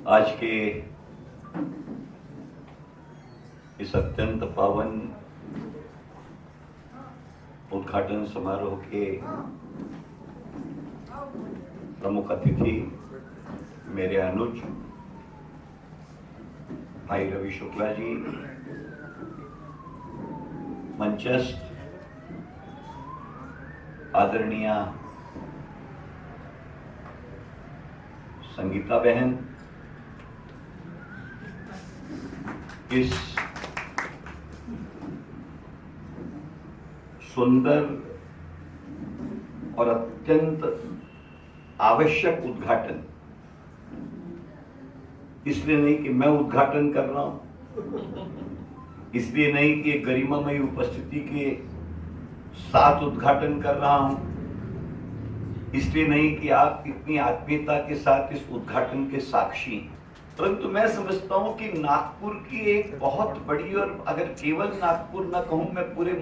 आज के इस अत्यंत पावन उद्घाटन समारोह के प्रमुख अतिथि मेरे अनुज भाई रवि शुक्ला जी, मंचस्थ आदरणीय संगीता बहन, इस सुंदर और अत्यंत आवश्यक उद्घाटन, इसलिए नहीं कि मैं उद्घाटन कर रहा हूं, इसलिए नहीं कि गरिमामयी उपस्थिति के साथ उद्घाटन कर रहा हूं, इसलिए नहीं कि आप इतनी आत्मीयता के साथ इस उद्घाटन के साक्षी हैं, परंतु मैं समझता हूं कि नागपुर की एक बहुत बड़ी, और अगर केवल नागपुर ना कहूं, मैं पूरे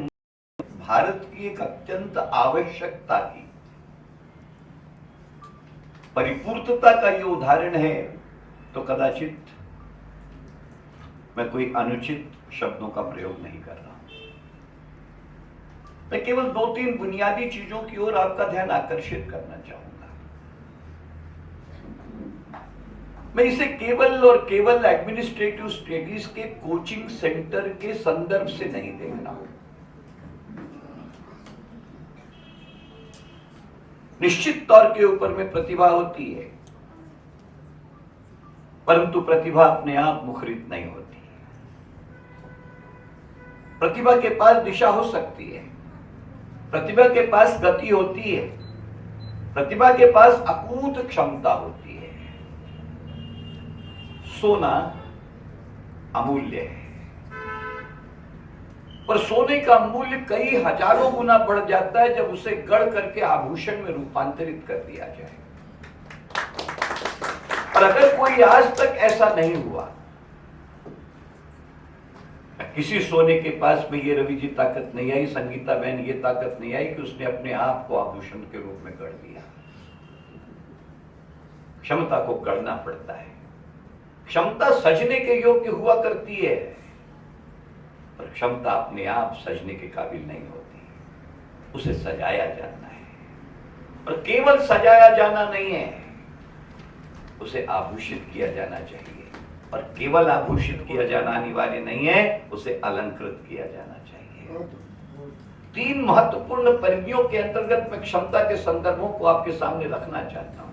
भारत की एक अत्यंत आवश्यकता की परिपूर्णता का ये उदाहरण है। तो कदाचित मैं कोई अनुचित शब्दों का प्रयोग नहीं कर रहा हूं। मैं केवल 2-3 बुनियादी चीजों की ओर आपका ध्यान आकर्षित करना चाहूंगा। मैं इसे केवल और केवल एडमिनिस्ट्रेटिव स्टडीज के कोचिंग सेंटर के संदर्भ से नहीं देख रहा हूं। निश्चित तौर के ऊपर में प्रतिभा होती है, परंतु प्रतिभा अपने आप मुखरित नहीं होती। प्रतिभा के पास दिशा हो सकती है, प्रतिभा के पास गति होती है, प्रतिभा के पास अकूत क्षमता होती है। सोना अमूल्य है, पर सोने का मूल्य कई हजारों गुना बढ़ जाता है जब उसे गढ़ करके आभूषण में रूपांतरित कर दिया जाए। और अगर कोई आज तक ऐसा नहीं हुआ, किसी सोने के पास में ये रवि जी ताकत नहीं आई, संगीता बहन ये ताकत नहीं आई कि उसने अपने आप को आभूषण के रूप में गढ़ दिया। क्षमता को गढ़ना पड़ता है। क्षमता सजने के योग्य हुआ करती है, पर क्षमता अपने आप सजने के काबिल नहीं होती, उसे सजाया जाना है। और केवल सजाया जाना नहीं है, उसे आभूषित किया जाना चाहिए। और केवल आभूषित किया जाना अनिवार्य नहीं है, उसे अलंकृत किया जाना चाहिए। 3 महत्वपूर्ण परिधियों के अंतर्गत मैं क्षमता के संदर्भों को आपके सामने रखना चाहता हूं।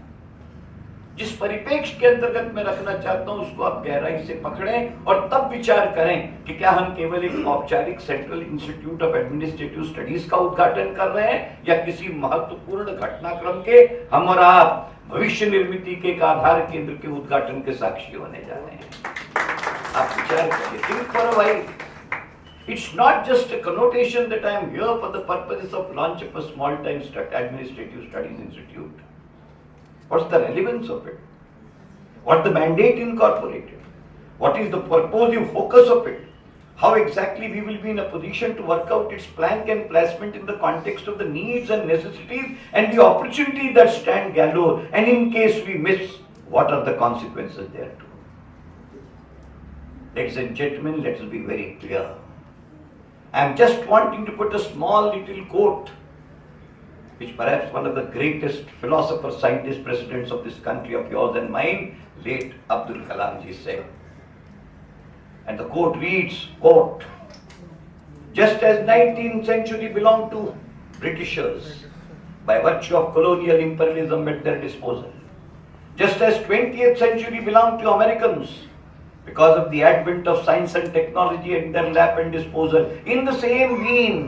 जिस परिप्रेक्ष्य के अंतर्गत मैं रखना चाहता हूं, उसको आप गहराई से पकड़ें और तब विचार करें कि क्या हम केवल एक औपचारिक central institute of administrative studies का उद्घाटन कर रहे हैं, या किसी महत्वपूर्ण घटनाक्रम के हम और आप भविष्य निर्मिति के एक आधार केंद्र के उद्घाटन के साक्षी होने जा रहे हैं। आप विचार करिए, think for a while. It's not just a connotation that I am here for the purposes of launch of a small time administrative studies institute. What's the relevance of it? What the mandate incorporated? What is the purposive focus of it? How exactly we will be in a position to work out its plank and placement in the context of the needs and necessities and the opportunities that stand galore, and in case we miss, what are the consequences thereto? Ladies and gentlemen, let us be very clear. I am just wanting to put a small little quote, which perhaps one of the greatest philosophers, scientists, presidents of this country of yours and mine, late Abdul Kalam ji said. And the quote reads, quote, "Just as 19th century belonged to Britishers by virtue of colonial imperialism at their disposal, just as 20th century belonged to Americans because of the advent of science and technology at their lap and disposal, in the same vein,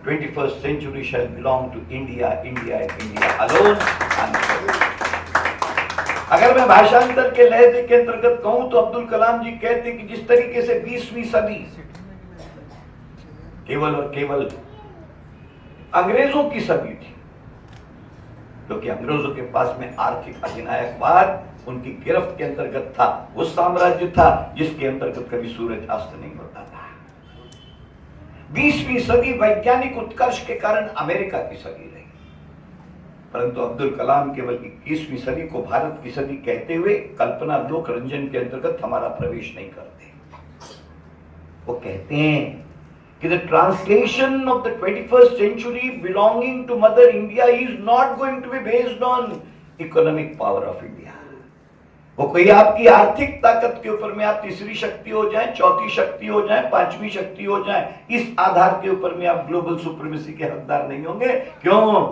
21st century shall belong to India, India and India alone." अगर मैं भाषांतर के लहजे के अंतर्गत कहूं तो अब्दुल कलाम जी कहते कि जिस तरीके से 20वीं सदी केवल और केवल अंग्रेजों की सदी थी, क्योंकि अंग्रेजों के पास में आर्थिक अधिनायकवाद उनकी गिरफ्त के अंतर्गत था, वो साम्राज्य था जिसके अंतर्गत कभी सूरज अस्त नहीं होता था। 20वीं सदी वैज्ञानिक उत्कर्ष के कारण अमेरिका की सदी रही। परंतु अब्दुल कलाम केवल 21वीं सदी को भारत की सदी कहते हुए कल्पना लोक रंजन के अंतर्गत हमारा प्रवेश नहीं करते। वो कहते हैं कि the translation of the 21st century belonging to Mother India is not going to be based on economic power of India। वो कोई आपकी आर्थिक ताकत के ऊपर में आप तीसरी शक्ति हो जाए, चौथी शक्ति हो जाए, पांचवी शक्ति हो जाए, इस आधार के ऊपर में आप ग्लोबल सुप्रीमेसी के हकदार नहीं होंगे। क्यों?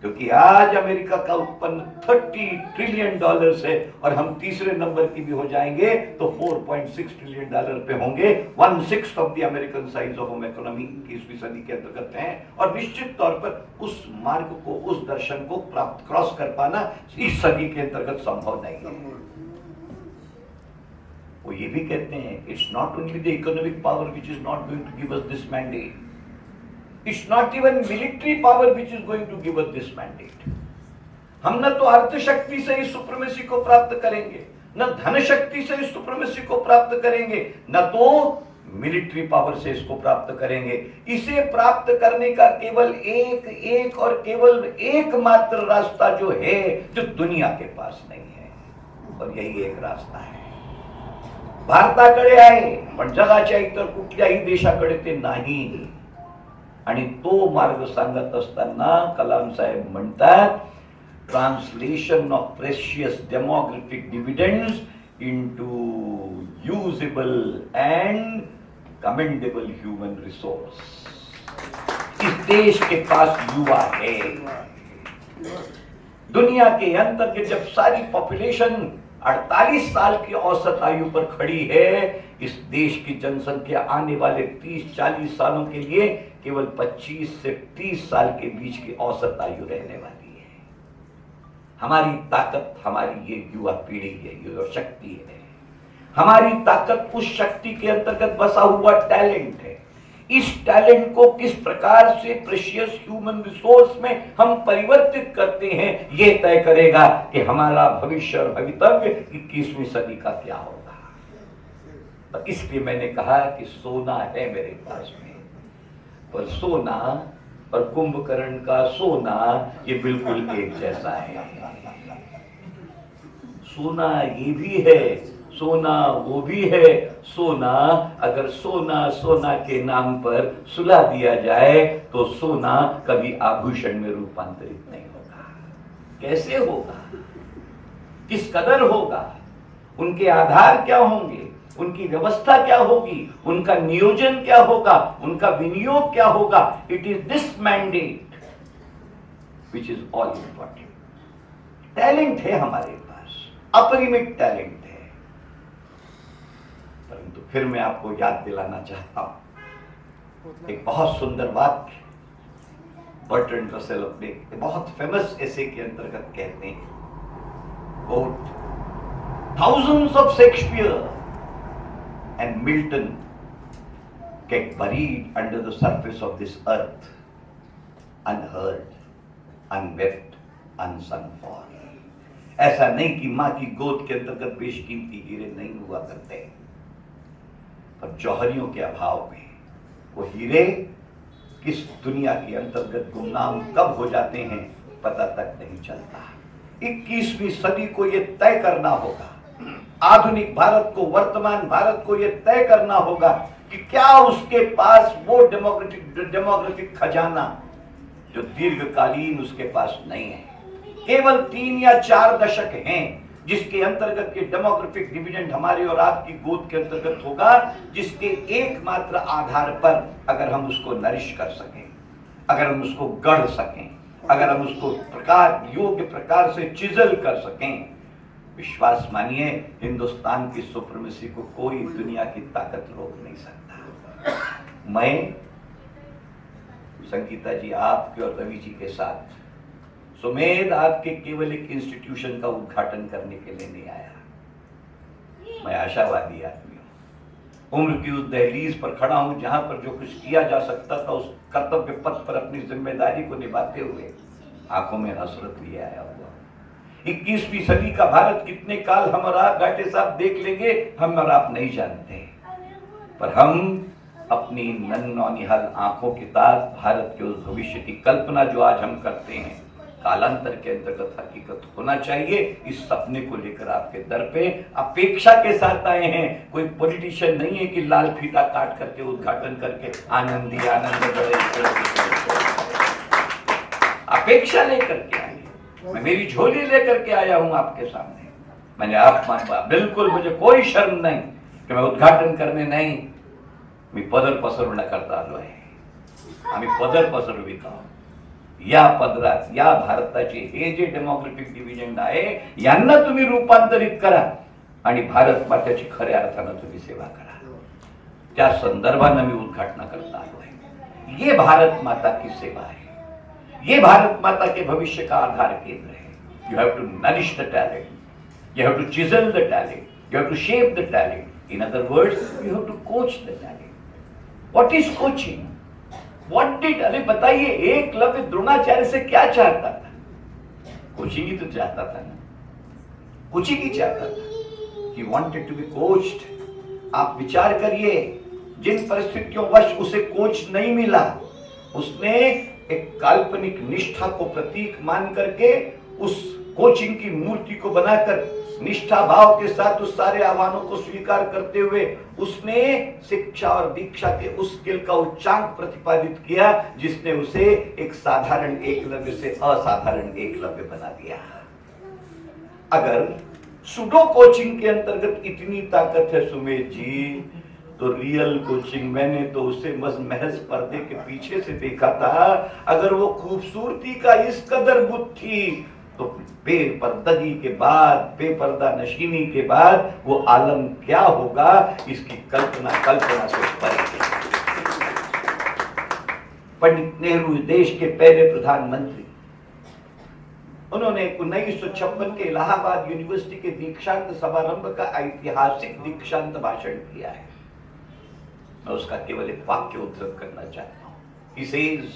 क्योंकि आज अमेरिका का उत्पन्न $30 ट्रिलियन है और हम तीसरे नंबर की भी हो जाएंगे तो $4.6 ट्रिलियन पे होंगे। 1/6 of the American size of home economy 21वीं सदी के अंतर्गत है और निश्चित तौर पर उस मार्ग को, उस दर्शन को प्राप्त क्रॉस कर पाना इस सदी के अंतर्गत संभव नहीं है। वो ये भी कहते हैं it's not only the economic power which is not going to give us this mandate, it's not even military power which is going to give us this mandate. हम न तो अर्थ शक्ति से इस सुप्रीमेसी को प्राप्त करेंगे, न धन शक्ति से इस सुप्रीमेसी को प्राप्त करेंगे, न तो मिलिट्री पावर से इसको प्राप्त करेंगे। इसे प्राप्त करने का केवल एक और केवल एकमात्र रास्ता जो है, जो दुनिया के पास नहीं है, और यही एक रास्ता है। भारताकडे आहे पण जगाच्या इतर कुठल्याही देशाकडे ते नाही। आणि तो मार्ग सांगत असताना कलाम साहेब म्हणतात translation of precious demographic dividends into usable and commendable human resource. इस देश के पास युवा है। दुनिया के अंतर्गत जब सारी पॉपुलेशन 48 साल की औसत आयु पर खड़ी है, इस देश की जनसंख्या आने वाले 30-40 सालों के लिए केवल 25 से 30 साल के बीच की औसत आयु रहने वाली है। हमारी ताकत हमारी ये युवा पीढ़ी है, युवा शक्ति है। हमारी ताकत उस शक्ति के अंतर्गत बसा हुआ टैलेंट है। इस टैलेंट को किस प्रकार से प्रेशियस ह्यूमन रिसोर्स में हम परिवर्तित करते हैं, यह तय करेगा कि हमारा भविष्य और भवितव्य 21वीं सदी का क्या होगा। तो इसलिए मैंने कहा कि सोना है मेरे पास में, पर सोना और कुंभकर्ण का सोना ये बिल्कुल एक जैसा है। सोना ये भी है, सोना वो भी है। सोना अगर सोना के नाम पर सुला दिया जाए तो सोना कभी आभूषण में रूपांतरित नहीं होगा। कैसे होगा, किस कदर होगा, उनके आधार क्या होंगे, उनकी व्यवस्था क्या होगी, उनका नियोजन क्या होगा, उनका विनियोग क्या होगा। It is this mandate which is all important. Talent है हमारे पास, अपरिमित टैलेंट है। परंतु फिर मैं आपको याद दिलाना चाहता हूं एक बहुत सुंदर वाक्य बर्ट्रैंड रसेल अपने बहुत फेमस एसे के अंतर्गत कहते हैं, quote, thousands of Shakespeare and Milton get buried under the surface of this earth, unheard, unwept, unsung for। ऐसा नहीं कि मां की गोद के अंतर्गत बेशकीमती हीरे नहीं हुआ करते, पर जौहरियों के अभाव में वो हीरे किस दुनिया के अंतर्गत गुमनाम कब हो जाते हैं पता तक नहीं चलता। 21वीं सदी को ये तय करना होगा, आधुनिक भारत को, वर्तमान भारत को ये तय करना होगा कि क्या उसके पास वो डेमोग्राफिक खजाना जो दीर्घकालीन उसके पास नहीं है। केवल 3 या 4 दशक हैं जिसके अंतर्गत के डेमोग्राफिक डिविडेंड हमारे और आपकी गोद के अंतर्गत होगा, जिसके एकमात्र आधार पर अगर हम उसको नरिश कर सकें, अगर हम उसको गढ़ सकें, अगर हम उसको प्रकार योग्य प्रकार से चिजल कर सकें, विश्वास मानिए हिंदुस्तान की सुप्रीमेसी को कोई दुनिया की ताकत रोक नहीं सकता। मैं संगीता जी आपके और रवि जी के साथ सुमेध आपके केवल एक इंस्टीट्यूशन का उद्घाटन करने के लिए नहीं आया। मैं आशावादी आदमी हूं, उम्र की उस दहलीज पर खड़ा हूं जहां पर जो कुछ किया जा सकता था उस कर्तव्य पथ पर अपनी जिम्मेदारी को निभाते हुए आंखों में हसरत लिए आया हुआ। 21वीं सदी का भारत कितने काल हम और आप घाटे साहब देख लेंगे, हम और आप नहीं जानते, पर हम अपनी नन्नौनिहाल आंखों के साथ भारत के उस भविष्य की कल्पना जो आज हम करते हैं, कालांतर के अंतर्गत हकीकत होना चाहिए। इस सपने को लेकर आपके दर पे अपेक्षा के साथ आए हैं। कोई पॉलिटिशियन नहीं है कि लाल फीता काट करके उद्घाटन करके आनंदी आनंद अपेक्षा लेकर के आए। मैं मेरी झोली लेकर के आया हूं आपके सामने। मैंने आप बिल्कुल, मुझे कोई शर्म नहीं कि मैं उद्घाटन करने नाही, मी पदर पसरवण्या करता आलो आहे। आम्ही पदर पसरवित आहोत। या पदरात या भारताचे हे जे डेमोग्राफिक डिव्हिजन आहे यांना तुम्ही रूपांतरित करा आणि भारत मातेची खऱ्या अर्थानं तुम्ही सेवा करा। त्या संदर्भानं मी उद्घाटन करता आलो आहे। ये भारत माता की सेवा है, ये भारत माता के भविष्य का आधार केंद्र है। You have to nourish the talent, you have to chisel the talent, you have to shape the talent. In other words, you have to coach the talent. What is coaching? What did, अरे बताइए, एकलव्य द्रोणाचार्य से क्या चाहता था? Coaching ही तो चाहता था ना, कोचिंग ही चाहता था। He wanted to be coached. आप विचार करिए, जिन परिस्थितियों वश उसे कोच नहीं मिला, उसने एक काल्पनिक निष्ठा को प्रतीक मान करके उस कोचिंग की मूर्ति को बनाकर निष्ठा भाव के साथ उस सारे आह्वानों को स्वीकार करते हुए उसने शिक्षा और दीक्षा के उस स्किल का उच्चांक प्रतिपादित किया जिसने उसे एक साधारण एकलव्य से असाधारण एकलव्य बना दिया। अगर सुडो कोचिंग के अंतर्गत इतनी ताकत है सुमेश जी, तो रियल कोचिंग मैंने तो उसे महज पर्दे के पीछे से देखा था। अगर वो खूबसूरती का इस कदर बुत थी तो बेपर्दगी के बाद, बेपर्दा नशीनी के बाद वो आलम क्या होगा, इसकी कल्पना से परे। पंडित नेहरू देश के पहले प्रधानमंत्री, उन्होंने 1956 के इलाहाबाद यूनिवर्सिटी के दीक्षांत समारंभ का ऐतिहासिक दीक्षांत भाषण किया है। मैं उसका केवल एक वाक्य उद्धृत करना चाहता हूं। He says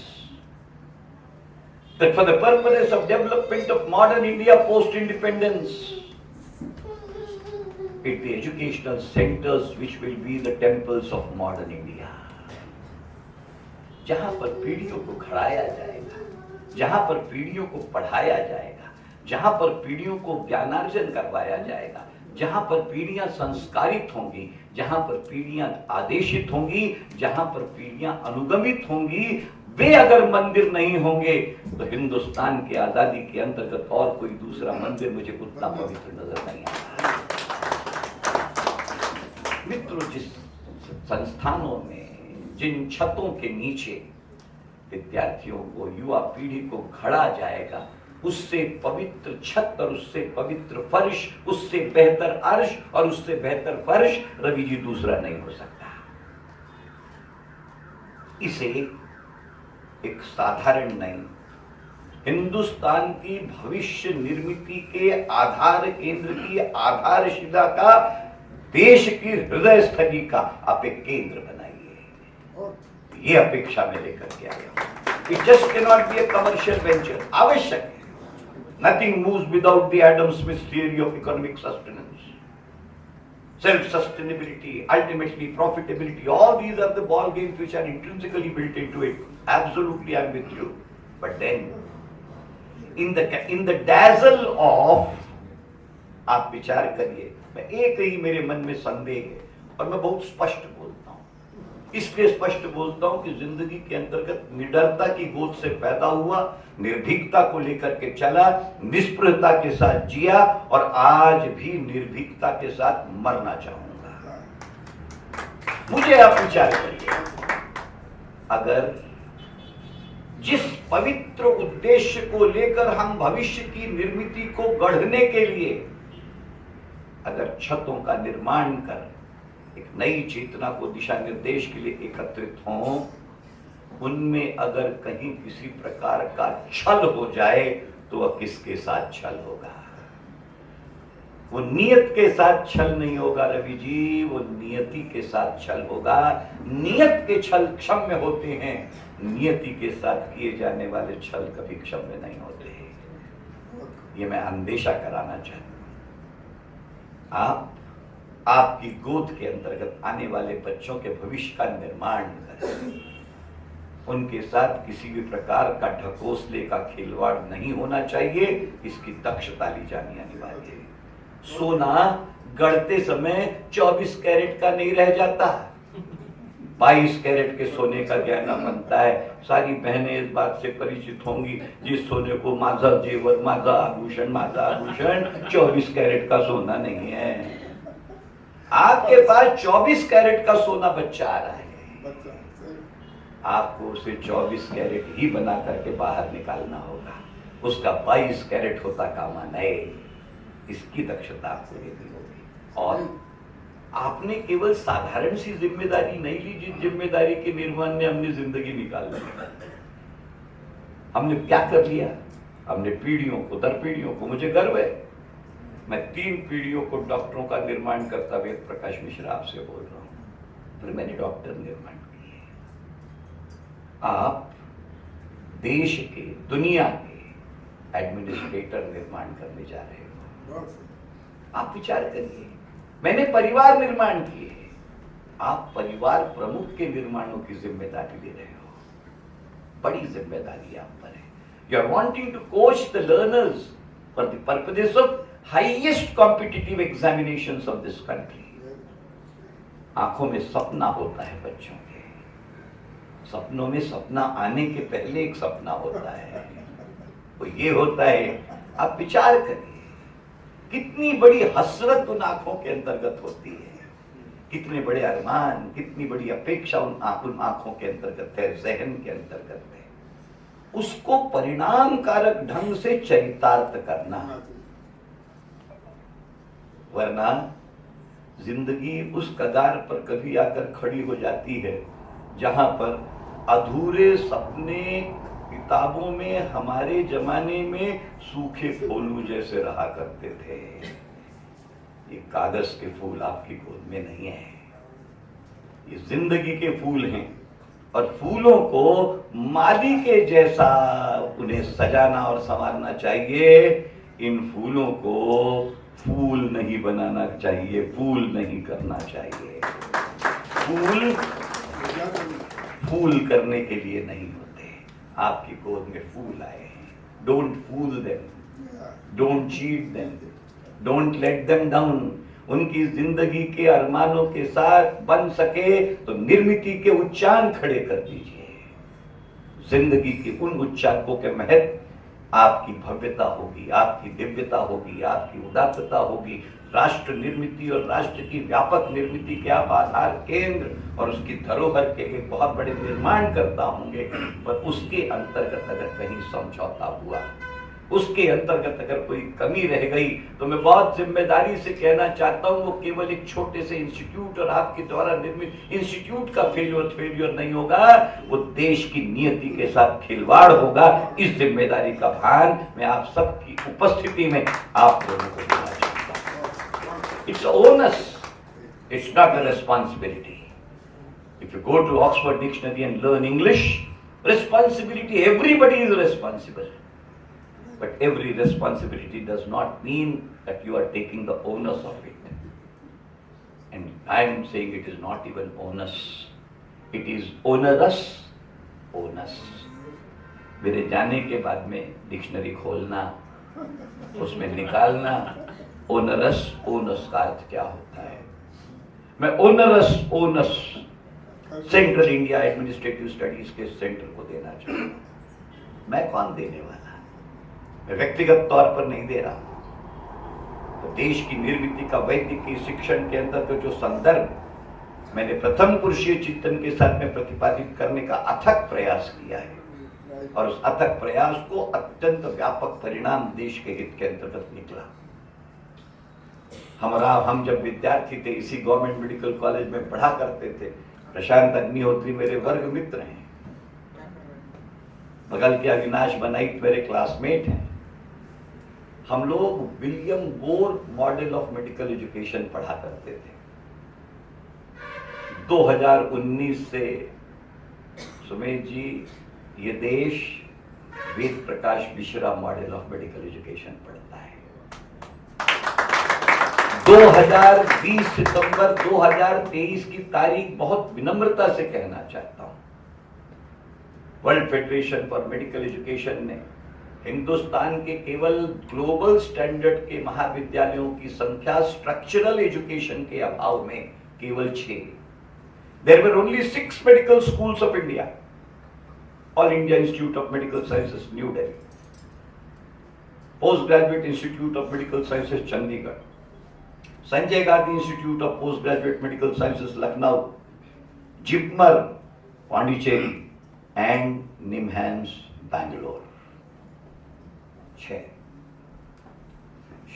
that for the purposes of development of modern India post-independence, it's the educational centers which will be the temples of modern India. जहां पर पीढ़ियों को खड़ाया जाएगा, जहां पर पीढ़ियों को पढ़ाया जाएगा, जहां पर पीढ़ियों को ज्ञानार्जन करवाया जाएगा, जहां पर पीढ़ियां संस्कारित होंगी, जहां पर पीढ़ियां आदेशित होंगी, जहां पर पीढ़ियां अनुगमित होंगी, वे अगर मंदिर नहीं होंगे तो हिंदुस्तान की आजादी के अंतर्गत और कोई दूसरा मंदिर मुझे उतना पवित्र नजर नहीं आता। मित्रों, जिस संस्थानों में, जिन छतों के नीचे विद्यार्थियों को, युवा पीढ़ी को खड़ा जाएगा, उससे पवित्र छत और उससे पवित्र फर्श, उससे बेहतर अर्श और उससे बेहतर फर्श रवि जी दूसरा नहीं हो सकता। इसे एक साधारण नहीं, हिंदुस्तान की भविष्य निर्मिति के आधार केंद्र की आधारशिला का, देश की हृदय स्थली का आप एक केंद्र बनाइए। ये अपेक्षा में लेकर के आया हूं। It just cannot be A commercial venture. आवश्यक है, nothing moves without the Adam Smith theory of economic sustenance, self-sustainability, ultimately profitability. All these are the ball games which are intrinsically built into it. Absolutely, I'm with you. But then, in the dazzle of, आप विचार करिए, मैं एक ही मेरे मन में संदेह है और मैं बहुत स्पष्ट बोलता हूं। इसलिए स्पष्ट बोलता हूं कि जिंदगी के अंतर्गत निडरता की गोद से पैदा हुआ, निर्भीकता को लेकर के चला, निष्प्रहता के साथ जिया और आज भी निर्भीकता के साथ मरना चाहूंगा। मुझे आप विचार करिए, अगर जिस पवित्र उद्देश्य को लेकर हम भविष्य की निर्मिति को गढ़ने के लिए अगर छतों का निर्माण कर एक नई चेतना को दिशा निर्देश के लिए एकत्रित हों, उनमें अगर कहीं किसी प्रकार का छल हो जाए तो वह किसके साथ छल होगा? वो नियत के साथ छल नहीं होगा रवि जी, वो नियति के साथ छल होगा। नियत के छल क्षम्य होते हैं, नियति के साथ किए जाने वाले छल कभी क्षम्य नहीं होते। ये मैं अंदेशा कराना चाहता हूं। आपकी गोद के अंतर्गत आने वाले बच्चों के भविष्य का निर्माण करें। उनके साथ किसी भी प्रकार का ढकोसले का खिलवाड़ नहीं होना चाहिए। इसकी दक्षता ली जानी अनिवार्य है। सोना गढ़ते समय 24 कैरेट का नहीं रह जाता, 22 कैरेट के सोने का गहना बनता है। सारी बहनें इस बात से परिचित होंगी, जिस सोने को माझा जेवर, माझा आभूषण, 24 कैरेट का सोना नहीं है। आपके पास 24 कैरेट का सोना बच्चा आ रहा है, आपको उसे 24 कैरेट ही बना करके बाहर निकालना होगा। उसका 22 कैरेट होता काम नए, इसकी दक्षता आपको लेनी होगी। और आपने केवल साधारण सी जिम्मेदारी नहीं ली, जिस जिम्मेदारी के निर्वहन में हमने जिंदगी निकाल ली। हमने क्या कर लिया? हमने पीढ़ियों को, दर पीढ़ियों को, मुझे गर्व है, मैं 3 पीढ़ियों को डॉक्टरों का निर्माण करता वेद प्रकाश मिश्रा आपसे बोल रहा हूं, फिर मैंने डॉक्टर निर्माण किए। आप देश के, दुनिया के एडमिनिस्ट्रेटर निर्माण करने जा रहे हो। आप विचार करिए, मैंने परिवार निर्माण किए, आप परिवार प्रमुख के निर्माणों की जिम्मेदारी ले रहे हो। बड़ी जिम्मेदारी आप पर है। You are wanting to coach the learners for the purposes of highest competitive examinations of this country. आंखों में सपना होता है बच्चों के, सपनों में सपना आने के पहले एक सपना होता है, वो ये होता है, आप विचार करिए कितनी बड़ी हसरत उन आंखों के अंतर्गत होती है, कितने बड़े अरमान, कितनी बड़ी अपेक्षा उन आंखों के अंतर्गत है, जहन के अंतर्गत है। उसको परिणाम कारक ढंग से चरितार्थ करना, वरना जिंदगी उस कगार पर कभी आकर खड़ी हो जाती है जहां पर अधूरे सपने किताबों में हमारे जमाने में सूखे फूलों जैसे रहा करते थे। ये कागज के फूल आपकी गोद में नहीं है, ये जिंदगी के फूल हैं, और फूलों को माली के जैसा उन्हें सजाना और संवारना चाहिए। इन फूलों को फूल नहीं बनाना चाहिए, फूल नहीं करना चाहिए। फूल करने के लिए नहीं होते। आपकी गोद में फूल आए हैं। Don't fool them, don't cheat them, don't let them down. उनकी जिंदगी के अरमानों के साथ बन सके तो निर्मिति के उच्चांक खड़े कर दीजिए। जिंदगी के उन उच्चांकों के महत्व आपकी भव्यता होगी, आपकी दिव्यता होगी, आपकी उदात्तता होगी। राष्ट्र निर्मिति और राष्ट्र की व्यापक निर्मिति के आप आधार केंद्र और उसकी धरोहर के एक बहुत बड़े निर्माण करता होंगे, पर उसके अंतर्गत अगर कहीं समझौता हुआ, उसके अंतर्गत अगर कोई कमी रह गई, तो मैं बहुत जिम्मेदारी से कहना चाहता हूं, वो केवल एक छोटे से इंस्टीट्यूट और आपके द्वारा निर्मित इंस्टीट्यूट का फेल्यूर नहीं होगा, वो देश की नियति के साथ खिलवाड़ होगा। इस जिम्मेदारी का भान मैं आप सबकी उपस्थिति में आप लोगों को देना चाहता हूं। It's onus, it's not a responsibility. If you go to Oxford dictionary and learn English, responsibility, everybody is responsible. But every responsibility does not mean that you are taking the onus of it. And I am saying it is not even onus. It is onerous, onus. मेरे जाने के बाद में dictionary खोलना, उसमें निकालना, onerous, onus का अर्थ क्या होता है। मैं onerous, onus central India administrative studies के सेंटर को देना चाहता हूं। मैं कौन देने वाला, मैं व्यक्तिगत तौर पर नहीं दे रहा। तो देश की निर्मिति का वैदिकीय शिक्षण के अंतर्गत जो संदर्भ मैंने प्रथम पुरुषीय चिंतन के साथ में प्रतिपादित करने का अथक प्रयास किया है, और उस अथक प्रयास को अत्यंत व्यापक परिणाम देश के हित के अंतर्गत निकला। हम जब विद्यार्थी थे, इसी गवर्नमेंट मेडिकल कॉलेज में पढ़ा करते थे। प्रशांत अग्निहोत्री मेरे वर्ग मित्र हैं, बगल के अविनाश बनाई मेरे क्लासमेट हैं। हम लोग William Bore model of medical education पढ़ा करते थे। 2019 से सुमेश जी, ये देश Ved Prakash Mishra model of medical education पढ़ता है। 2020 सितंबर 2023 की तारीख बहुत विनम्रता से कहना चाहता हूं, world federation for medical education ने हिंदुस्तान के केवल ग्लोबल स्टैंडर्ड के महाविद्यालयों की संख्या स्ट्रक्चरल एजुकेशन के अभाव में केवल 6। There were only 6 medical schools of India. All India Institute of Medical Sciences, New Delhi. Postgraduate Institute of Medical Sciences, Chandigarh. Sanjay Gandhi Institute of Postgraduate Medical Sciences, Lucknow. Jipmer, Pondicherry, and NIMHANS, Bangalore. 6.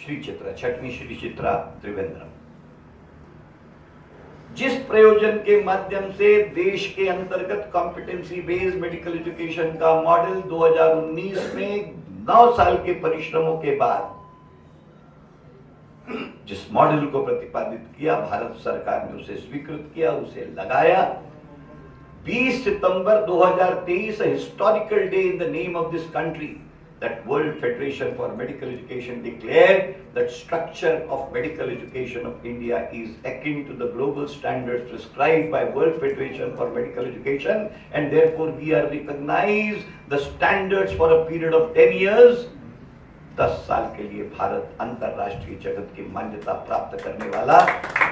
Shri Chitra, छठवीं श्री चित्रा त्रिवेंद्रम। जिस प्रयोजन के माध्यम से देश के अंतर्गत competency based medical education का मॉडल 2019 में 9 साल के परिश्रमों के बाद जिस मॉडल को प्रतिपादित किया, भारत सरकार ने उसे स्वीकृत किया, उसे लगाया। 20 सितंबर 2023, historical day in the name of this country, that World Federation for Medical Education declared that structure of medical education of India is akin to the global standards prescribed by World Federation for Medical Education, and therefore we are recognized the standards for a period of 10 years. 10 साल के लिए भारत अंतरराष्ट्रीय जगत की मान्यता प्राप्त करने वाला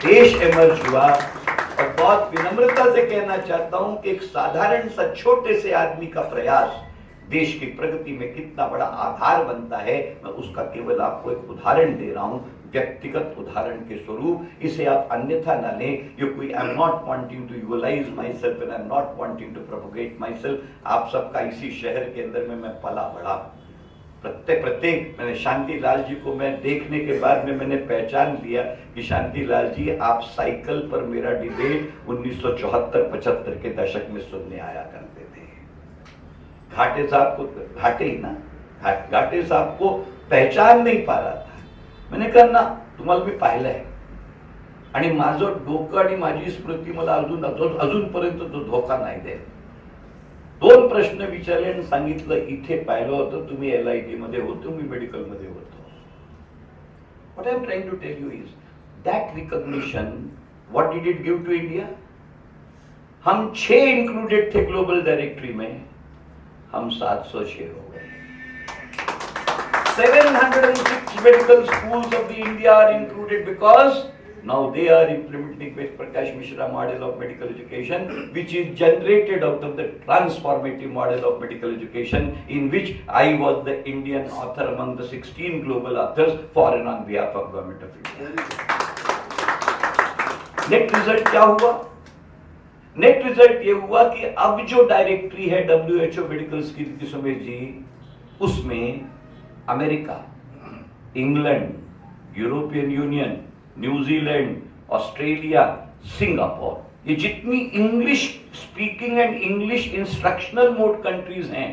देश इमर्ज हुआ। और बहुत विनम्रता से कहना चाहता हूं कि एक साधारण सा छोटे से आदमी का प्रयास देश की प्रगति में कितना बड़ा आधार बनता है, मैं उसका केवल आपको एक उदाहरण दे रहा हूं, व्यक्तिगत उदाहरण के स्वरूप। इसे आप अन्यथा न लें। ये कोई I am not wanting to utilize myself and I am not wanting to propagate myself. आप सबका इसी शहर के अंदर में मैं पला बड़ा। प्रत्येक मैंने शांति लाल जी को मैं देखने के बाद में मैंने पहचान लिया कि शांति लाल जी, आप साइकिल पर मेरा डिबेट 1974-75 के दशक में सुनने आया करते थे। घाटे साहब को, घाटे साहब को पहचान नहीं पा रहा था। मैंने कहा ना, तुम्हाला मी पाहिलंय आणि माझं डोकं आणि माझी स्मृती मला अजूनपर्यंत तो धोका नाही देत। 2 प्रश्न विचारले आणि सांगितलं, इथे पाहिलं होतं, तुम्ही LIT मध्ये होतो, मी मेडिकल मध्ये होतो। What I am trying to tell you is that recognition, what did it give to India? हम 6 इंक्लूडेड थे ग्लोबल डायरेक्टरी में, हम 706 हो गए। 706 medical schools of the India are included because now they are implementing Ved Prakash Mishra model of medical education, which is generated out of the transformative model of medical education, in which I was the Indian author among the 16 global authors foreign on behalf of government of India. Net result क्या हुआ? Net result ये हुआ कि अब जो directory है WHO medical की सुमेश जी, उसमें America, England, European union, New Zealand, Australia, Singapore, ये जितनी English speaking and English instructional mode countries हैं,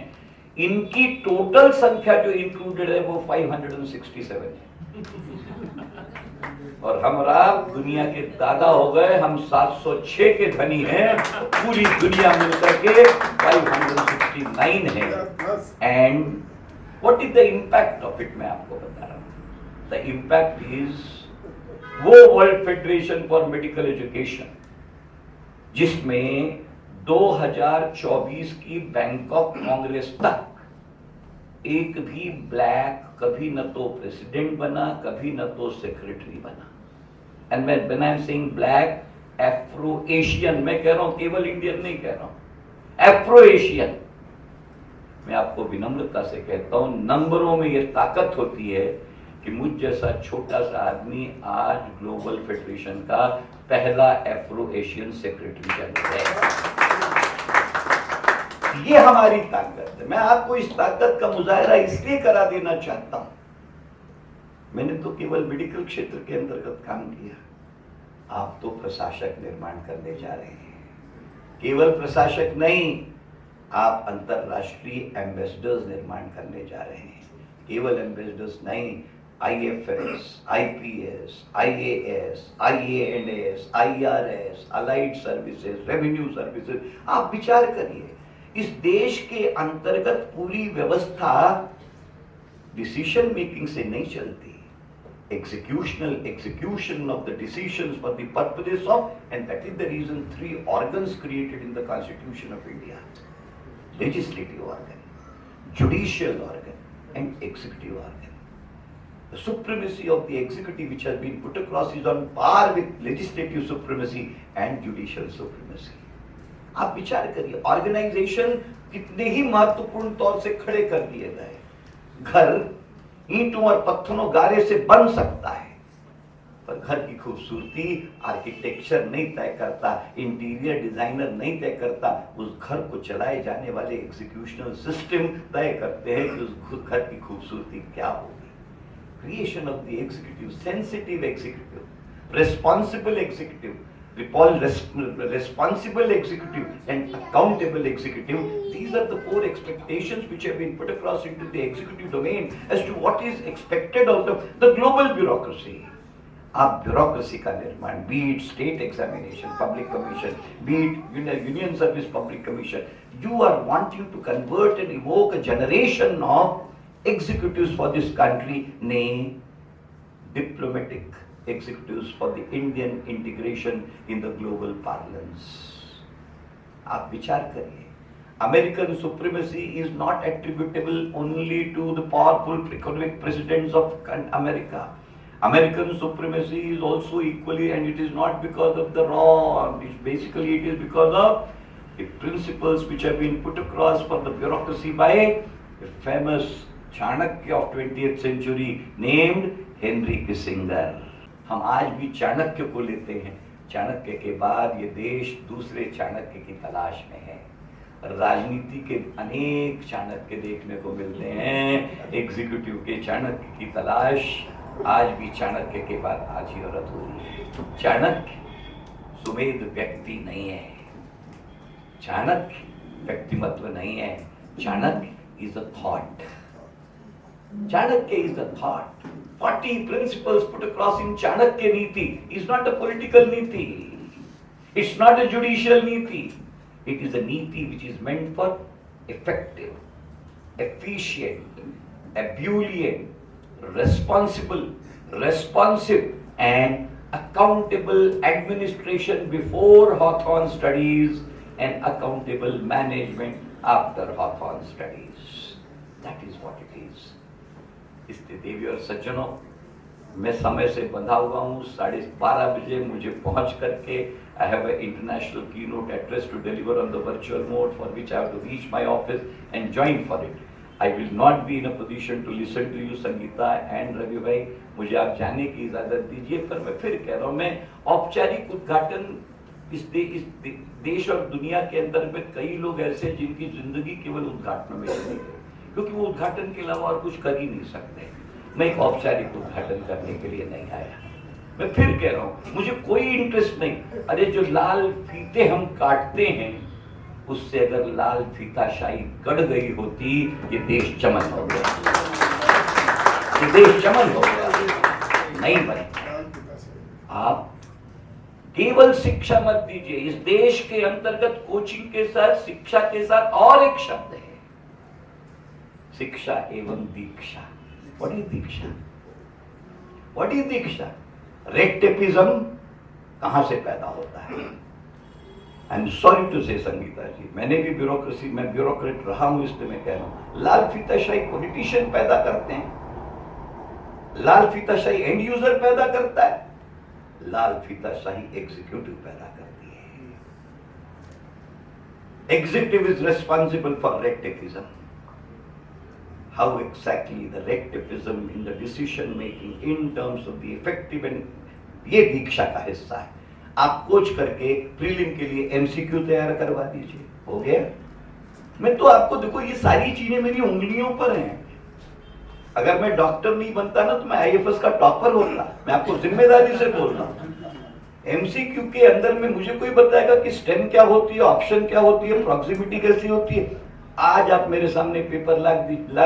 इनकी टोटल संख्या जो इंक्लूडेड है वो 567 है। और हमरा दुनिया के दादा हो गए, हम 706 के धनी हैं, पूरी दुनिया मिलकर के 569 है। And what is the impact of it, मैं आपको बता रहा हूं। द इम्पैक्ट इज वो world federation for medical education जिसमें 2024 की बैंकॉक कांग्रेस तक एक भी ब्लैक कभी न तो प्रेसिडेंट बना, कभी न तो सेक्रेटरी बना। एंड मैं when I am saying black, Afro Asian, मैं कह रहा हूं, केवल इंडियन नहीं कह रहा हूं, एफ्रो एशियन। मैं आपको विनम्रता से कहता हूं, नंबरों में यह ताकत होती है कि मुझ जैसा छोटा सा आदमी आज ग्लोबल फेडरेशन का पहला एफ्रो एशियन सेक्रेटरी जनरल है। ये हमारी ताकत है। मैं आपको इस ताकत का मुजाहरा इसलिए करा देना चाहता हूं, मैंने तो केवल मेडिकल क्षेत्र के अंतर्गत काम किया, आप तो प्रशासक निर्माण करने जा रहे हैं। केवल प्रशासक नहीं, आप अंतरराष्ट्रीय एम्बेसडर्स निर्माण करने जा रहे हैं। केवल एम्बेसडर्स नहीं, IFS, IPS, IAS, IANS, IRS, allied services, revenue services, आप विचार करिए, इस देश के अंतर्गत पूरी व्यवस्था डिसीजन मेकिंग से नहीं चलती, execution of the decisions for the purposes of, and that is the reason 3 organs created in the Constitution of India. legislative organ, judicial organ, and executive organ. The supremacy of the executive which has been put across is on par with legislative supremacy and judicial supremacy. आप विचार करिए, organisation कितने ही महत्वपूर्ण तौर से खड़े कर दिए गए। घर ईंटों और पत्थरों गारे से बन सकता है, पर घर की खूबसूरती आर्किटेक्चर नहीं तय करता, इंटीरियर डिजाइनर नहीं तय करता, उस घर को चलाए जाने वाले एग्जीक्यूशनल सिस्टम तय करते हैं कि उस घर की खूबसूरती क्या होगी। Creation of the executive, sensitive executive, responsible executive, responsible executive and accountable executive, these are the four expectations which have been put across into the executive domain as to what is expected out of the global bureaucracy. आप bureaucracy का निर्माण, be it state examination, public commission, be it union service public commission, you are wanting to convert and evoke a generation of executives for this country, nay, diplomatic executives for the Indian integration in the global parlance. आप विचार करिए, American supremacy is not attributable only to the powerful economic presidents of America. American supremacy is also equally, and it is not because of the raw, basically it is because of the principles which have been put across for the bureaucracy by a famous Chanakya of 20th century named Henry Kissinger. हम आज भी चाणक्य को लेते हैं, चाणक्य के बाद ये देश दूसरे चाणक्य की तलाश में है। राजनीति के अनेक चाणक्य देखने को मिलते हैं, एग्जीक्यूटिव के चाणक्य की तलाश आज भी चाणक्य के बाद आज ही औरत हो रही है। चाणक्य सुमेध व्यक्ति नहीं है, चाणक्य व्यक्तिमत्व नहीं है, Chanakya is a thought, Chanakya is a thought. 40 principles put across in Chanakya Niti is not a political Niti. It's not a judicial Niti. It is a Niti which is meant for effective, efficient, ebullient, responsible, responsive and accountable administration before Hawthorne studies and accountable management after Hawthorne studies. That is what it is. इसलिए देवी और सज्जनों, मैं समय से बंधा हुआ हूँ। 12:30 बजे मुझे पहुँच करके I have an international keynote address to deliver on the virtual mode, for which I have to reach my office and join for it. I will not be in a position to listen to you, Sangeeta and Ravi भाई, मुझे आप जाने की इजाज़त दीजिए। पर मैं फिर कह रहा हूँ, मैं औपचारिक उद्घाटन इस देश और दुनिया के अंदर में कई लोग ऐसे हैं जिनकी जिंदगी केवल उद्घाटनों में चली गई, क्योंकि वो उद्घाटन के अलावा और कुछ कर ही नहीं सकते। मैं एक औपचारिक उद्घाटन करने के लिए नहीं आया। मैं फिर कह रहा हूँ, मुझे कोई इंटरेस्ट नहीं। अरे जो लाल फीते हम काटते हैं, उससे अगर लाल फीताशाही गड़ गई होती, ये देश चमन हो गया, ये देश चमन हो गया, नहीं बने। आप केवल शिक्षा मत दीजिए, इस देश के अंतर्गत कोचिंग के साथ, शिक्षा के साथ और एक शब्द है, शिक्षा एवं दीक्षा। What is Diksha? What is Diksha? Red tapism कहां से पैदा होता है? आई एम सॉरी टू से संगीता जी, मैंने भी ब्यूरोक्रेसी में ब्यूरोक्रेट रहा हूं, इसलिए मैं कह रहा हूं, लाल फीताशाही पॉलिटिशियन पैदा करते हैं, लाल फीताशाही एंड यूजर पैदा करता है, लाल फीताशाही एग्जीक्यूटिव पैदा करती है। Executive is responsible for red tapism. How exactly the red tapeism in the decision making in terms of the effective and ये दीक्षा का हिस्सा है। आप कोच करके प्रीलिम के लिए एमसीक्यू तैयार करवा दीजिए, हो गया। मैं तो आपको देखो, ये सारी चीजें मेरी उंगलियों पर हैं। अगर मैं डॉक्टर नहीं बनता ना, तो मैं आईएफएस का टॉपर होता। मैं आपको जिम्मेदारी से बोल रहा हूँ। एमसीक्यू के अंदर में मुझे कोई बताएगा कि स्टेम क्या होती है, ऑप्शन क्या होती है, प्रॉक्सिमिटी कैसी होती है। आज आप मेरे सामने पेपर ला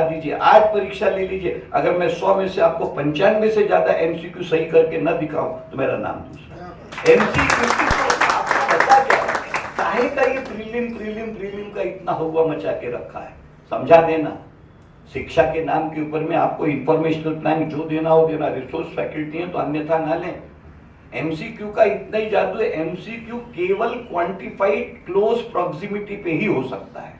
दीजिए, आज परीक्षा ले लीजिए, अगर मैं 100 में से आपको 95 से ज्यादा एमसीक्यू सही करके न दिखाऊं, तो मेरा नाम दूसरा। एमसीक्यू आपको पता क्या काहे का ये प्रीलिम का इतना हुआ मचा के रखा है, समझा देना। शिक्षा के नाम के ऊपर में आपको इंफॉर्मेशनल प्लान जो देना हो देना, रिसोर्स फैकल्टी है तो अन्यथा ना लें। एमसीक्यू का इतना ही जादू है, एमसीक्यू केवल क्वांटिफाइड क्लोज प्रॉक्सिमिटी पे ही हो सकता है।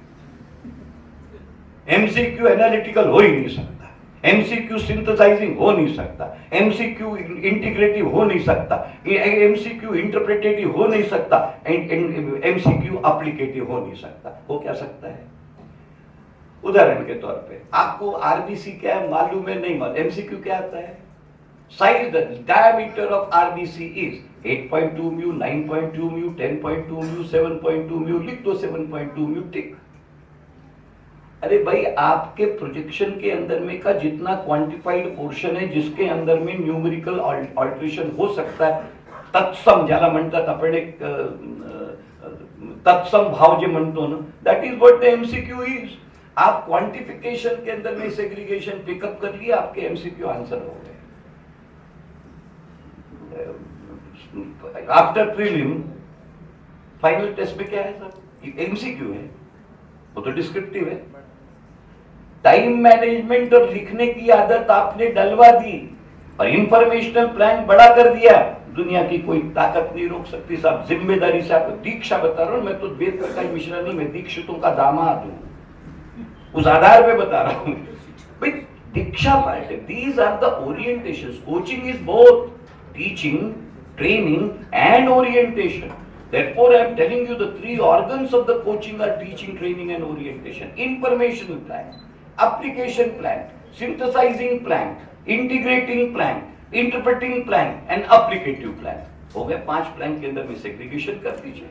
एमसीक्यू एनालिटिकल हो ही नहीं सकता, एमसीक्यू सिंथेसाइजिंग हो नहीं सकता, एमसीक्यू इंटीग्रेटिव हो नहीं सकता, एमसीक्यू इंटरप्रेटेटिव हो नहीं सकता, एमसीक्यू एप्लीकेटिव हो नहीं सकता। हो क्या सकता है? उदाहरण के तौर पे आपको आरबीसी क्या है मालूम है, नहीं मालूम, एमसीक्यू क्या आता है? Size, the diameter of RBC is 8.2 mu, 9.2 mu, 10.2 mu, 7.2 mu, लिख दो 7.2 म्यू, टिक। अरे भाई, आपके प्रोजेक्शन के अंदर में का जितना क्वांटिफाइड पोर्शन है जिसके अंदर में न्यूमेरिकल ऑल्टरेशन हो सकता है, तत्सम ज्याला म्हणतात आपण, एक तत्सम भाव जे म्हणतो ना, that is what the MCQ is. आप क्वांटिफिकेशन के अंदर में सेग्रीगेशन पिकअप कर लिया, आपके एमसीक्यू आंसर हो गए। आफ्टर प्रीलिम फाइनल टेस्ट में क्या है सर? एमसीक्यू है, वो तो डिस्क्रिप्टिव है। टाइम मैनेजमेंट और लिखने की आदत आपने डलवा दी और इंफॉर्मेशनल प्लान बड़ा कर दिया, दुनिया की कोई ताकत नहीं रोक सकती साहब। जिम्मेदारी से आपको दीक्षा बता रहा हूं मैं, तो वेद प्रकाश मिश्रा नहीं, मैं दीक्षितों का दामाद हूं, उस आधार पे बता रहा हूं भाई। दीक्षा पार्ट है, these are the orientations. Coaching is both teaching, training and orientation. Therefore, I am telling you the three organs of the coaching are teaching, training and orientation. Informational plan, application plan, synthesizing plan, integrating plan, interpreting plan and applicative plan. हो गए 5 plan के अंदर में segregation कर दीजिए।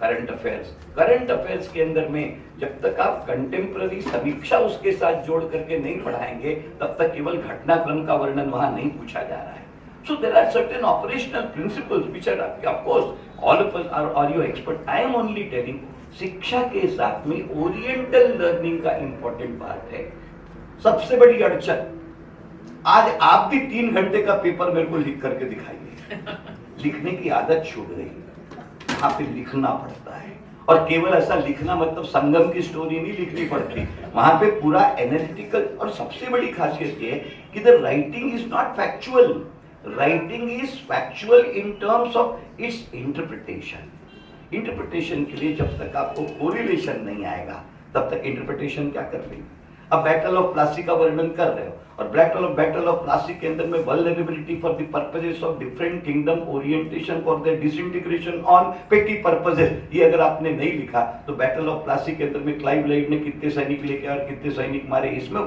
Current affairs, current affairs के अंदर में जब तक आप कंटेम्पररी समीक्षा उसके साथ जोड़ करके नहीं पढ़ाएंगे, तब तक केवल घटनाक्रम का वर्णन वहां नहीं पूछा जा रहा है। So there are certain operational principles which are, of course, all of us are you expert. I am only telling, शिक्षा के साथ में ओरिएंटल लर्निंग का इंपॉर्टेंट पार्ट है। सबसे बड़ी अड़चन, आज आप भी 3 घंटे का पेपर मेरे को लिख करके दिखाइए, लिखने की आदत छूट गई। वहां पे लिखना पड़ता है, और केवल ऐसा लिखना मतलब संगम की स्टोरी नहीं लिखनी पड़ती, वहां पे पूरा एनालिटिकल। और सबसे बड़ी खासियत ये है कि the writing is not factual, writing is factual in terms of its interpretation. Interpretation के लिए जब तक आपको कोरिलेशन नहीं आएगा, तब तक इंटरप्रिटेशन क्या कर लेंगे? अब बैटल ऑफ प्लासी का वर्णन कर रहे हो, और बैटल ऑफ प्लासी के अंदर में vulnerability for the purposes of different kingdom, orientation for the disintegration on पेटी पर्पसेस, ये अगर आपने नहीं लिखा तो बैटल ऑफ प्लासी के अंदर में क्लाइव लाइड ने कितने सैनिक लेके और कितने सैनिक मारे, इसमें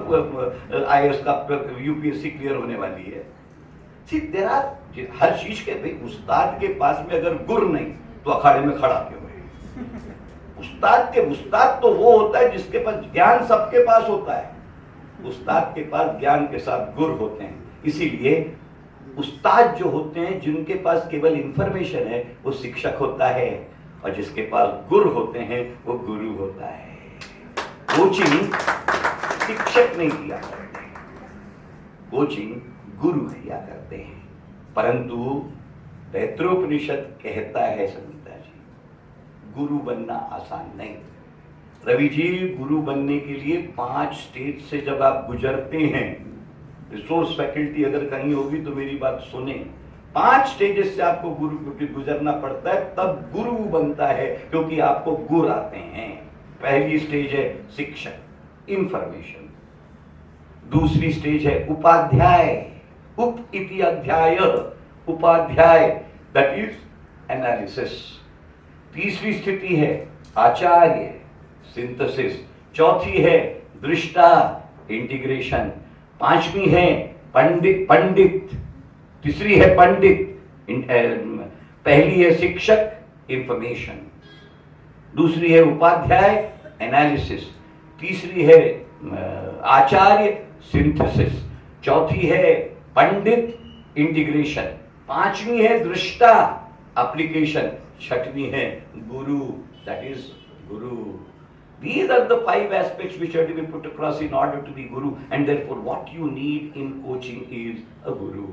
आईएएस का यूपीएससी क्लियर होने वाली है। देयर आर हर चीज के भाई, उस्ताद के पास में अगर गुर नहीं तो अखाड़े में खड़ा क्यों है? उस्ताद तो वो होता है जिसके पास ज्ञान सबके पास होता है, उस्ताद के पास ज्ञान के साथ गुर होते हैं। इसीलिए उस्ताद जो होते हैं, जिनके पास केवल इंफॉर्मेशन है, वो शिक्षक होता है, और जिसके पास गुर होते हैं वो गुरु होता है। कोचिंग शिक्षक नहीं किया करते, कोचिंग गुरु किया करते हैं। परंतु तैत्रोपनिषद कहता है संगीता जी, गुरु बनना आसान नहीं। रवि जी, गुरु बनने के लिए 5 स्टेज से जब आप गुजरते हैं, रिसोर्स फैकल्टी अगर कहीं होगी तो मेरी बात सुने, 5 स्टेजेस से आपको गुरु गुजरना पड़ता है, तब गुरु बनता है, क्योंकि आपको गुर आते हैं। पहली स्टेज है शिक्षक, इंफॉर्मेशन। दूसरी स्टेज है उपाध्याय, उप इति अध्याय, उपाध्याय, दैट इज एनालिसिस। तीसरी स्थिति है आचार्य, सिंथेसिस। चौथी है दृष्टा, इंटीग्रेशन। 5वीं है पंडित। तीसरी है पंडित, पहली है शिक्षक, इंफॉर्मेशन। दूसरी है उपाध्याय, एनालिसिस। तीसरी है आचार्य, सिंथेसिस। चौथी है पंडित, इंटीग्रेशन। 5वीं है दृष्टा, एप्लीकेशन। 6वीं है गुरु, that is guru. These are the 5 aspects which are to be put across in order to be guru, and therefore what you need in coaching is a guru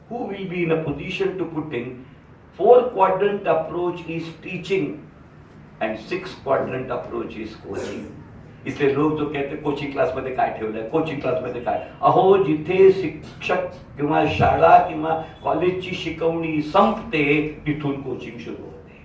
who will be in a position to put in 4-quadrant approach is teaching and 6-quadrant approach is coaching. इसलिए लोग जो कहते coaching class मध्ये काय ठेवलंय, coaching class मध्ये काय, अहो जिथे शिक्षक किंवा शाळा किंवा कॉलेजची शिकवणी संपते तिथून कोचिंग सुरू होते।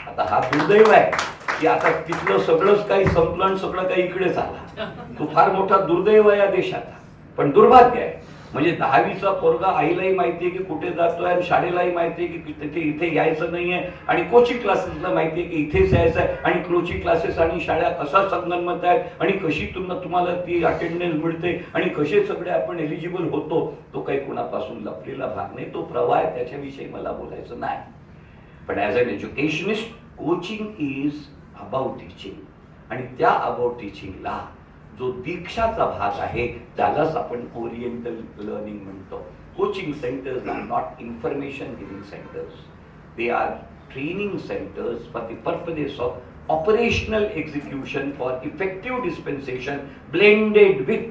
आता हा दुर्दैव आहे, की आता तिथलं सगळंच काही संपलं आणि सगळं काही इकडेच आला. तो फार मोठा दुर्दैव आहे या देशाचा. पण दुर्भाग्य आहे, म्हणजे 10वीचा पोरगा आईलाही माहितीये की कुठे जातोय आणि शाळेलाही माहितीये की तिथे इथे यायचं नाहीये आणि कोचिंग क्लासेसला माहितीये की इथेच यायचं आहे आणि कोचिंग क्लासेस आणि शाळा कसा संगनमत आहेत आणि कशी तुम्हाला ती अटेंडन्स मिळते आणि कसे सगळे आपण एलिजिबल होतो, तो काही कुणापासून लपलेला भाग नाही. तो प्रवाह आहे, त्याच्याविषयी मला बोलायचं नाही. पण as an educationist coaching is about teaching आणि त्या अबाउट टीचिंगला जो दीक्षाचा भाग आहे त्यालाच आपण ओरिएंटल लर्निंग म्हणतो. Coaching centres are not information giving centres, they are training centres for the purposes of operational execution for effective dispensation blended with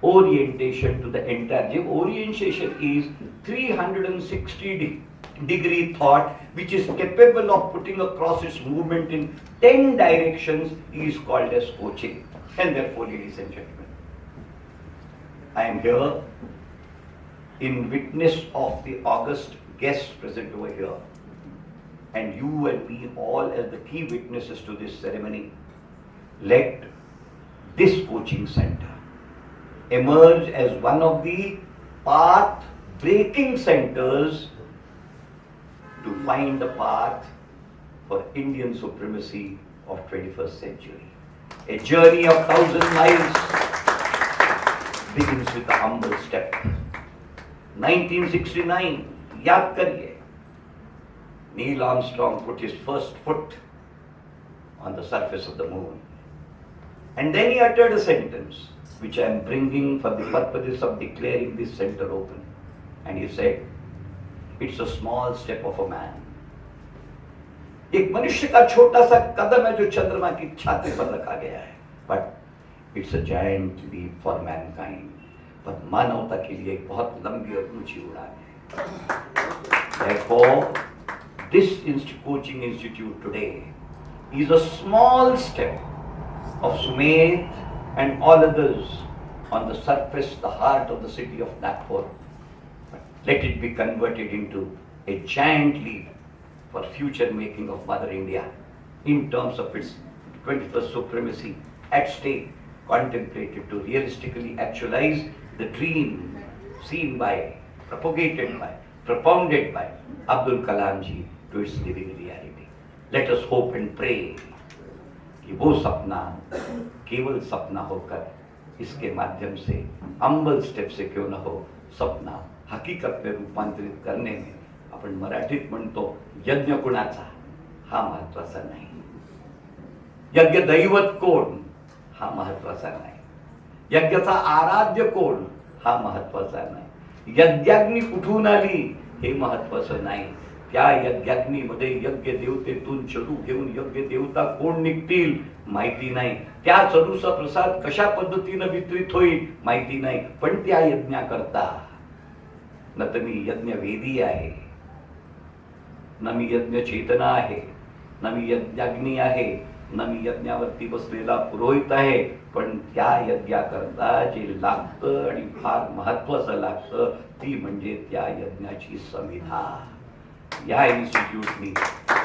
orientation to the entire. जे orientation is 360-degree thought which is capable of putting across its movement in 10 directions is called as coaching. And therefore, ladies and gentlemen, I am here in witness of the august guests present over here, and you and me all as the key witnesses to this ceremony. Let this coaching center emerge as one of the path-breaking centers to find a path for Indian supremacy of 21st century. A journey of 1,000 miles begins with a humble step. 1969, याद करिए, Neil Armstrong put his first foot on the surface of the moon. And then he uttered a sentence, which I am bringing for the purposes of declaring this center open. And he said, it's a small step of a man. एक मनुष्य का छोटा सा कदम है जो चंद्रमा की छाती पर रखा गया है, but it's a giant leap for mankind. पर मानवता के लिए एक बहुत लंबी और ऊंची उड़ान है. Therefore, this coaching institute today is a small step of Sumet and all others on the surface, the heart of the city of Nagpur. But let it be converted into a giant leap for future making of Mother India in terms of its 21st supremacy at stake, contemplated to realistically actualize the dream seen by, propagated by, propounded by Abdul Kalam ji to its living reality. Let us hope and pray कि वो सपना केवल सपना होकर इसके माध्यम से अंबल स्टेप से क्यों न हो, सपना हकीकत में रूपांतरित करने में आपण मराठीत म्हणतो यज्ञ कुणाचा हा महत्वाचा नाही, यज्ञ दैवत कोण हा महत्वाचा नाही, यज्ञाचा आराध्य कोण हा महत्वाचा नाही, यज्ञाग्नी कुठून आली हे महत्वाचं नाही, त्या यज्ञाग्नीमध्ये यज्ञ देवतेतून चरू घेऊन यज्ञ देवता कोण निघतील माहिती नाही, त्या चरूचा प्रसाद कशा पद्धतीने वितरित होईल माहिती नाही, पण त्या यज्ञाकरता न तर मी यज्ञवेदी आहे, न मी यज्ञ चेतना आहे, न मी यज्ञाग्नी आहे, न मी यज्ञावरती बसलेला पुरोहित आहे, पण त्या यज्ञाकरता जे लागतं आणि फार महत्वाचं लागतं ती म्हणजे त्या यज्ञाची समिधा. या इन्स्टिट्यूटनी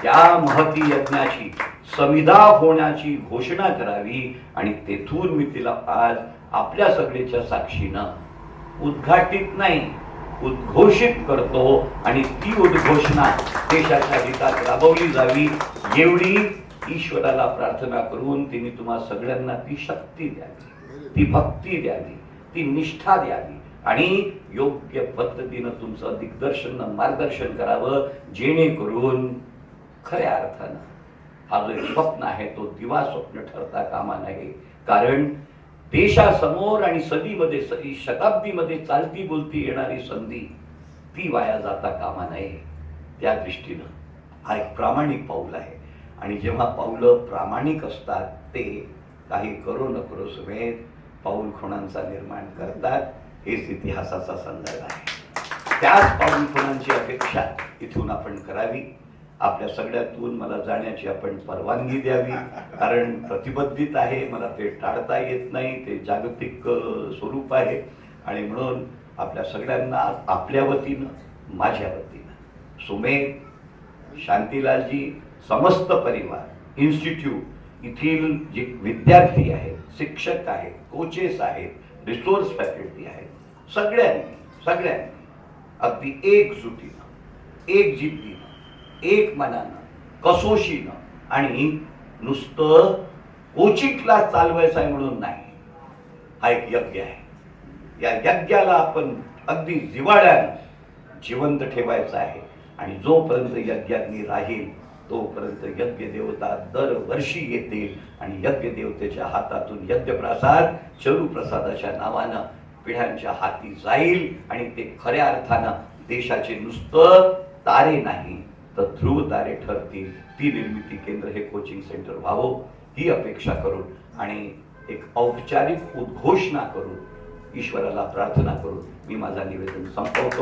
त्या महती यज्ञाची समिधा होण्याची घोषणा करावी आणि तेथून मी तिला आज आपल्या सगळ्याच्या साक्षीनं उद्घाटित नाही उद्घोषित करतो आणि ती उद्घोषणा देशाच्या हितात राबवली जावी एवढी ईश्वराला प्रार्थना करून तिने तुम्हा सगळ्यांना ती शक्ती द्यावी, ती भक्ती द्यावी, ती निष्ठा द्यावी आणि योग्य पद्धतीनं तुमचं दिग्दर्शन मार्गदर्शन करावं, जेणेकरून खऱ्या अर्थानं हा जो एक स्वप्न आहे तो दिवा स्वप्न ठरता कामा नये. कारण देशासमोर आणि सदीमध्ये शताब्दीमध्ये चालती बोलती येणारी संधी ती वाया जाता कामा नये. त्या दृष्टीनं हा एक प्रामाणिक पाऊल आहे आणि जेव्हा पावलं प्रामाणिक असतात ते काही करो न करो समेत पाऊल खुणांचा निर्माण करतात. हेच इतिहासाचा संदर्भ आहे. त्याच पाऊल खुणांची अपेक्षा इथून आपण करावी. आपल्या सगळ्यातून मला जाण्याची आपण परवानगी द्यावी. कारण प्रतिबद्धित आहे, मला ते टाळता येत नाही, ते जागतिक स्वरूप आहे आणि म्हणून आपल्या सगळ्यांना आपल्या वतीनं माझ्या वतीनं सुमेध, शांतीलालजी, समस्त परिवार इन्स्टिट्यूट येथील जे विद्यार्थी आहेत, शिक्षक आहेत, कोचेस आहेत, रिसोर्स फॅकल्टी आहेत, सगळ्यांनी अगदी एकजुटीनं, एकजिद्दीनं, एक मनानं, कसोशीनं आणि नुसतं कोचिंग क्लास चालवायचा आहे म्हणून नाही, हा एक यज्ञ आहे. या यज्ञाला आपण अगदी जिव्हाळ्यानं जिवंत ठेवायचं आहे आणि जोपर्यंत यज्ञाग्नी राहील तोपर्यंत यज्ञ देवता दरवर्षी येतील आणि यज्ञ देवतेच्या हातातून यज्ञप्रसाद चरुप्रसादाच्या नावानं पिढ्यांच्या हाती जाईल आणि ते खऱ्या अर्थानं देशाचे नुसतं तारे नाही तर ध्रुव तारे ठरतील. ती निर्मिती केंद्र हे कोचिंग सेंटर व्हावं ही अपेक्षा करून आणि एक औपचारिक उद्घोषणा करून ईश्वराला प्रार्थना करून मी माझा निवेदन संपवतो.